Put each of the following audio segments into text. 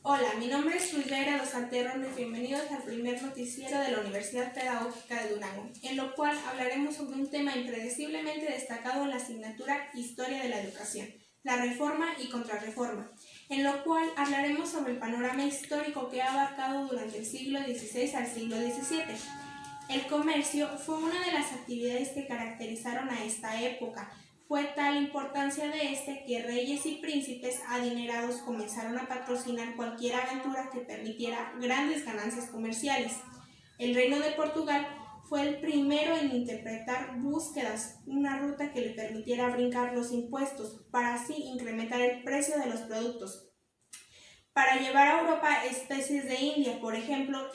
Hola, mi nombre es Luis Dos Santerrones. Bienvenidos al primer noticiero de la Universidad Pedagógica de Durango, en lo cual hablaremos sobre un tema impredeciblemente destacado en la asignatura Historia de la Educación, la reforma y contrarreforma, en lo cual hablaremos sobre el panorama histórico que ha abarcado durante el siglo XVI al siglo XVII. El comercio fue una de las actividades que caracterizaron a esta época. Fue tal importancia de este que reyes y príncipes adinerados comenzaron a patrocinar cualquier aventura que permitiera grandes ganancias comerciales. El Reino de Portugal fue el primero en interpretar búsquedas, una ruta que le permitiera brincar los impuestos, para así incrementar el precio de los productos. Para llevar a Europa especies de India, por ejemplo,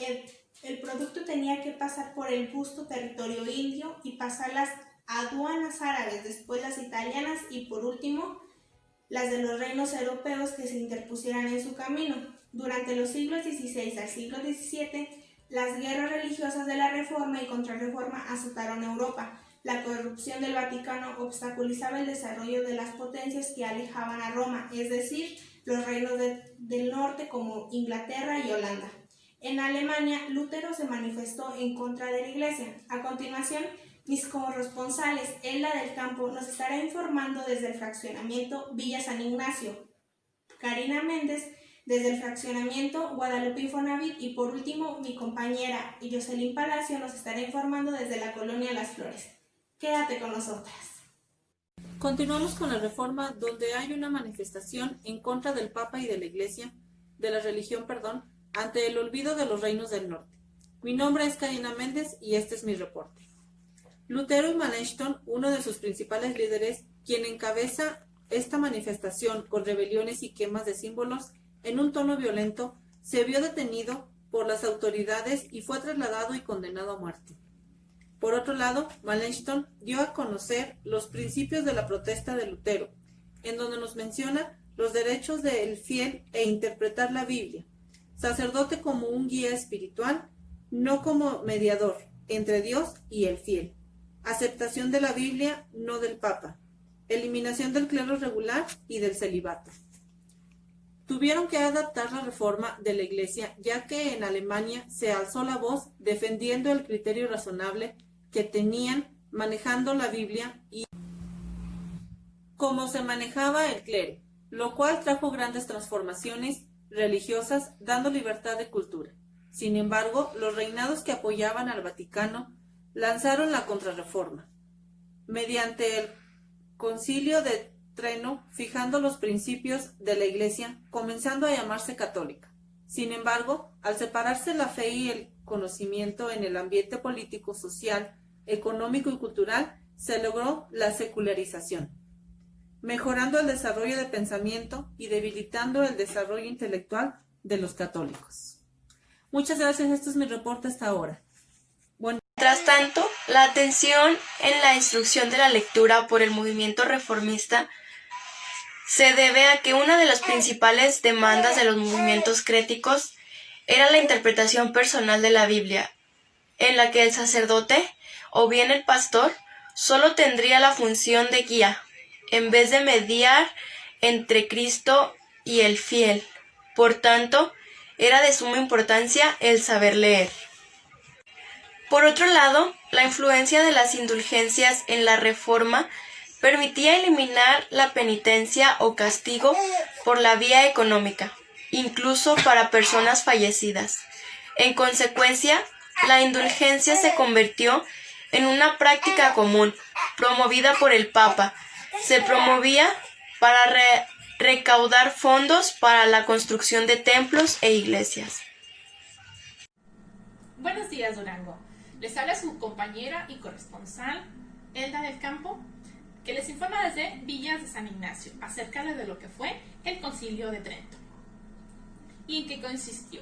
el producto tenía que pasar por el vasto territorio indio y pasar las aduanas árabes, después las italianas y por último las de los reinos europeos que se interpusieran en su camino. Durante los siglos XVI al siglo XVII, las guerras religiosas de la Reforma y Contrarreforma azotaron Europa. La corrupción del Vaticano obstaculizaba el desarrollo de las potencias que alejaban a Roma, es decir, los reinos del norte como Inglaterra y Holanda. En Alemania, Lutero se manifestó en contra de la Iglesia. A continuación, mis corresponsales, Elda del Campo, nos estará informando desde el fraccionamiento Villa San Ignacio, Karina Méndez desde el fraccionamiento Guadalupe Infonavit y por último mi compañera Jocelyn Palacio nos estará informando desde la colonia Las Flores. Quédate con nosotras. Continuamos con la reforma, donde hay una manifestación en contra del Papa y de la Iglesia, de la religión, ante el olvido de los reinos del norte. Mi nombre es Karina Méndez y este es mi reporte. Lutero y Melanchthon, uno de sus principales líderes, quien encabeza esta manifestación con rebeliones y quemas de símbolos en un tono violento, se vio detenido por las autoridades y fue trasladado y condenado a muerte. Por otro lado, Melanchthon dio a conocer los principios de la protesta de Lutero, en donde nos menciona los derechos del fiel e interpretar la Biblia, sacerdote como un guía espiritual, no como mediador entre Dios y el fiel, aceptación de la Biblia, no del Papa, eliminación del clero regular y del celibato. Tuvieron que adaptar la reforma de la Iglesia, ya que en Alemania se alzó la voz defendiendo el criterio razonable que tenían manejando la Biblia y cómo se manejaba el clero, lo cual trajo grandes transformaciones religiosas, dando libertad de cultura. Sin embargo, los reinados que apoyaban al Vaticano lanzaron la contrarreforma, mediante el Concilio de Trento, fijando los principios de la Iglesia, comenzando a llamarse católica. Sin embargo, al separarse la fe y el conocimiento en el ambiente político, social, económico y cultural, se logró la secularización, mejorando el desarrollo de pensamiento y debilitando el desarrollo intelectual de los católicos. Muchas gracias, este es mi reporte hasta ahora. Mientras tanto, la atención en la instrucción de la lectura por el movimiento reformista se debe a que una de las principales demandas de los movimientos críticos era la interpretación personal de la Biblia, en la que el sacerdote, o bien el pastor, solo tendría la función de guía, en vez de mediar entre Cristo y el fiel. Por tanto, era de suma importancia el saber leer. Por otro lado, la influencia de las indulgencias en la Reforma permitía eliminar la penitencia o castigo por la vía económica, incluso para personas fallecidas. En consecuencia, la indulgencia se convirtió en una práctica común, promovida por el Papa. Se promovía para recaudar fondos para la construcción de templos e iglesias. Buenos días, Durango. Les habla su compañera y corresponsal, Elda del Campo, que les informa desde Villas de San Ignacio acerca de lo que fue el Concilio de Trento y en qué consistió.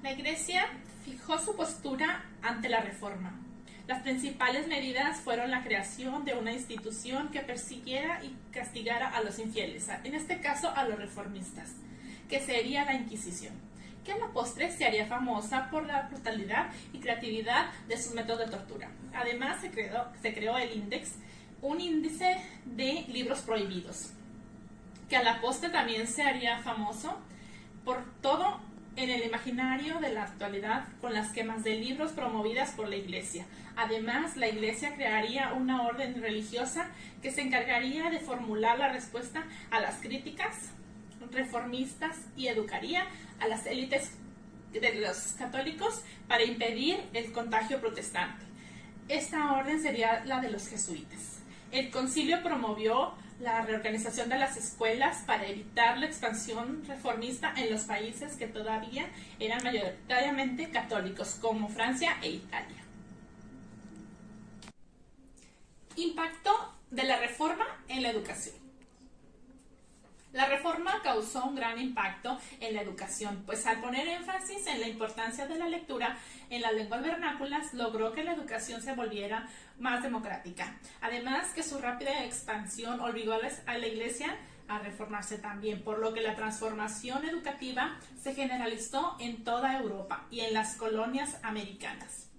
La Iglesia fijó su postura ante la Reforma. Las principales medidas fueron la creación de una institución que persiguiera y castigara a los infieles, en este caso a los reformistas, que sería la Inquisición, que a la postre se haría famosa por la brutalidad y creatividad de sus métodos de tortura. Además, se creó el Index, un índice de libros prohibidos, que a la postre también se haría famoso por todo en el imaginario de la actualidad con las quemas de libros promovidas por la Iglesia. Además, la Iglesia crearía una orden religiosa que se encargaría de formular la respuesta a las críticas reformistas y educaría a las élites de los católicos para impedir el contagio protestante. Esta orden sería la de los jesuitas. El concilio promovió la reorganización de las escuelas para evitar la expansión reformista en los países que todavía eran mayoritariamente católicos, como Francia e Italia. Impacto de la reforma en la educación. La reforma causó un gran impacto en la educación, pues al poner énfasis en la importancia de la lectura en las lenguas vernáculas, logró que la educación se volviera más democrática. Además, que su rápida expansión obligó a la Iglesia a reformarse también, por lo que la transformación educativa se generalizó en toda Europa y en las colonias americanas.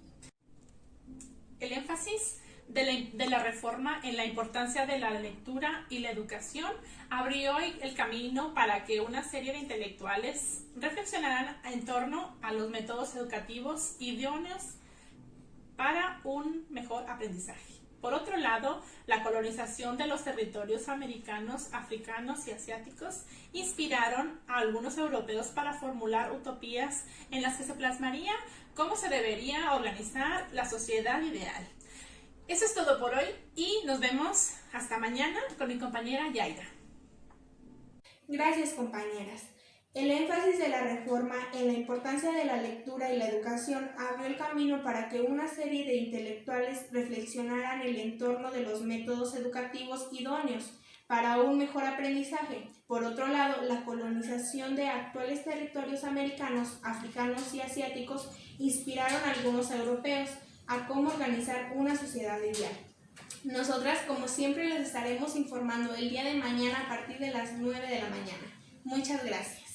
El énfasis de la reforma en la importancia de la lectura y la educación abrió el camino para que una serie de intelectuales reflexionaran en torno a los métodos educativos idóneos para un mejor aprendizaje. Por otro lado, la colonización de los territorios americanos, africanos y asiáticos inspiraron a algunos europeos para formular utopías en las que se plasmaría cómo se debería organizar la sociedad ideal. Eso es todo por hoy y nos vemos hasta mañana con mi compañera Yaira. Gracias, compañeras. El énfasis de la reforma en la importancia de la lectura y la educación abrió el camino para que una serie de intelectuales reflexionaran el entorno de los métodos educativos idóneos para un mejor aprendizaje. Por otro lado, la colonización de actuales territorios americanos, africanos y asiáticos inspiraron a algunos europeos a cómo organizar una sociedad ideal. Nosotras, como siempre, les estaremos informando el día de mañana a partir de las 9 de la mañana. Muchas gracias.